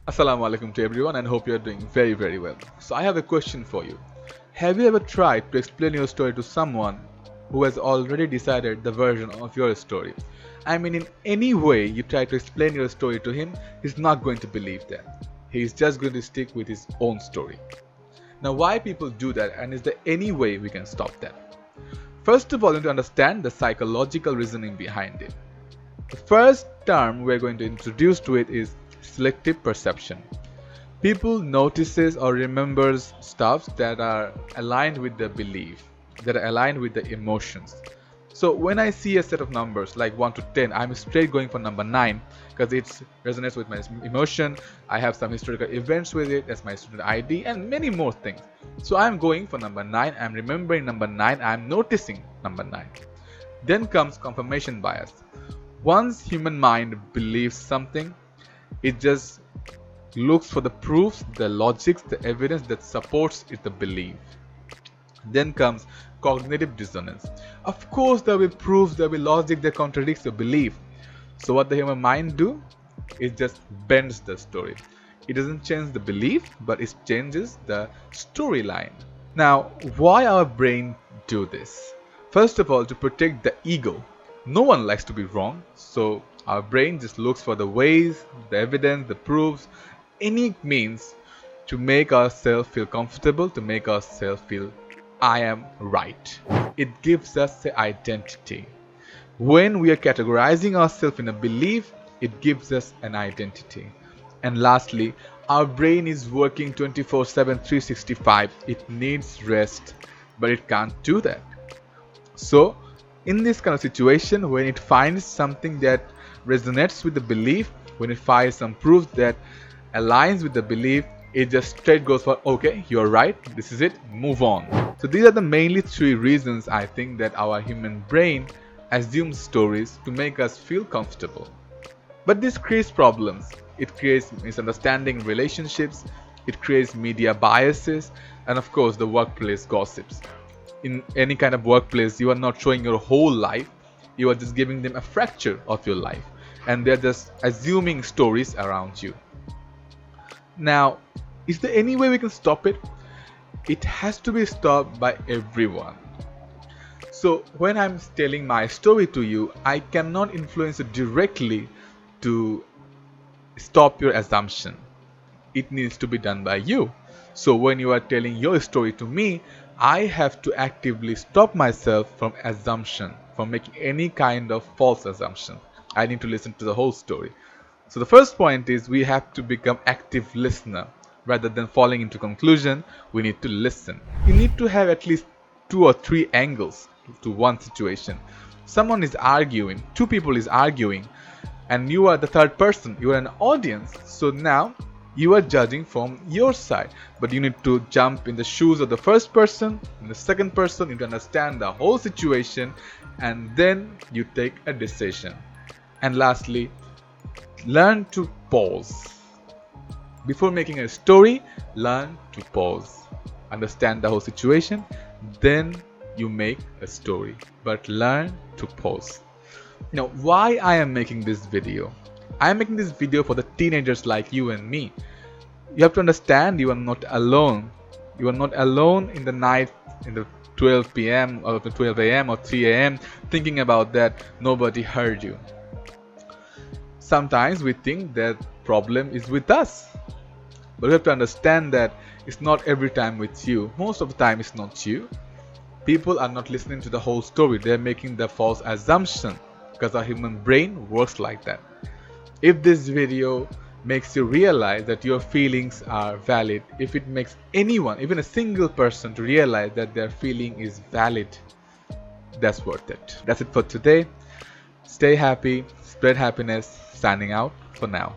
Assalamu alaikum to everyone and hope you're doing very well. So I have a question for you. Have you ever tried to explain your story to someone who has already decided the version of your story? I mean, in any way you try to explain your story to him, he's not going to believe that. He's just going to stick with his own story. Now, why people do that, and is there any way we can stop that? First of all, you need to understand the psychological reasoning behind it. The first term we're going to introduce to it is selective perception. People notices or remembers stuff that are aligned with their belief, that are aligned with the emotions. So when I see a set of numbers like 1 to 10, I'm straight going for number 9 because it resonates with my emotion. I have some historical events with it as my student ID and many more things. So I'm going for number 9, I'm remembering number 9, I'm noticing number 9. Then comes confirmation bias. Once human mind believes something, it just looks for the proofs, the logics, the evidence that supports it, the belief. Then comes cognitive dissonance. Of course, there will be proofs, there will be logic that contradicts your belief. So what the human mind do? It just bends the story. It doesn't change the belief, but it changes the storyline. Now, why our brain do this? First of all, to protect the ego. No one likes to be wrong, so our brain just looks for the ways, the evidence, the proofs, any means to make ourselves feel comfortable, to make ourselves feel I am right. It gives us the identity. When we are categorizing ourselves in a belief, it gives us an identity. And lastly, our brain is working 24/7, 365. It needs rest, but it can't do that. So, in this kind of situation, when it finds something that resonates with the belief, when it finds some proof that aligns with the belief, it just straight goes for, okay, you're right, this is it, move on. So these are the mainly three reasons I think that our human brain assumes stories to make us feel comfortable. But this creates problems. It creates misunderstanding in relationships, it creates media biases, and of course the workplace gossips. In any kind of workplace, you are not showing your whole life, you are just giving them a fracture of your life, and they're just assuming stories around you. Now, is there any way we can stop it? It has to be stopped by everyone. So when I'm telling my story to you, I cannot influence you directly to stop your assumption. It needs to be done by you. So when you are telling your story to me, I have to actively stop myself from assumption, from making any kind of false assumption. I need to listen to the whole story. So the first point is we have to become active listener. Rather than falling into conclusion, we need to listen. You need to have at least 2 or 3 angles to one situation. Someone is arguing, 2 people is arguing, and you are the third person, you are an audience. So now you are judging from your side, but you need to jump in the shoes of the first person, in the second person, you need to understand the whole situation, and then you take a decision. And lastly, learn to pause. Before making a story, learn to pause. Understand the whole situation, then you make a story. But learn to pause. Now, why I am making this video? I am making this video for the teenagers like you and me. You have to understand you are not alone. You are not alone in the night, in the 12 p.m. or 12 a.m. or 3 a.m. thinking about that nobody heard you. Sometimes we think that problem is with us. But you have to understand that it's not every time with you. Most of the time it's not you. People are not listening to the whole story. They're making the false assumption because our human brain works like that. If this video makes you realize that your feelings are valid, if it makes anyone, even a single person, to realize that their feeling is valid, that's worth it. That's it for today. Stay happy, spread happiness. Signing out for now.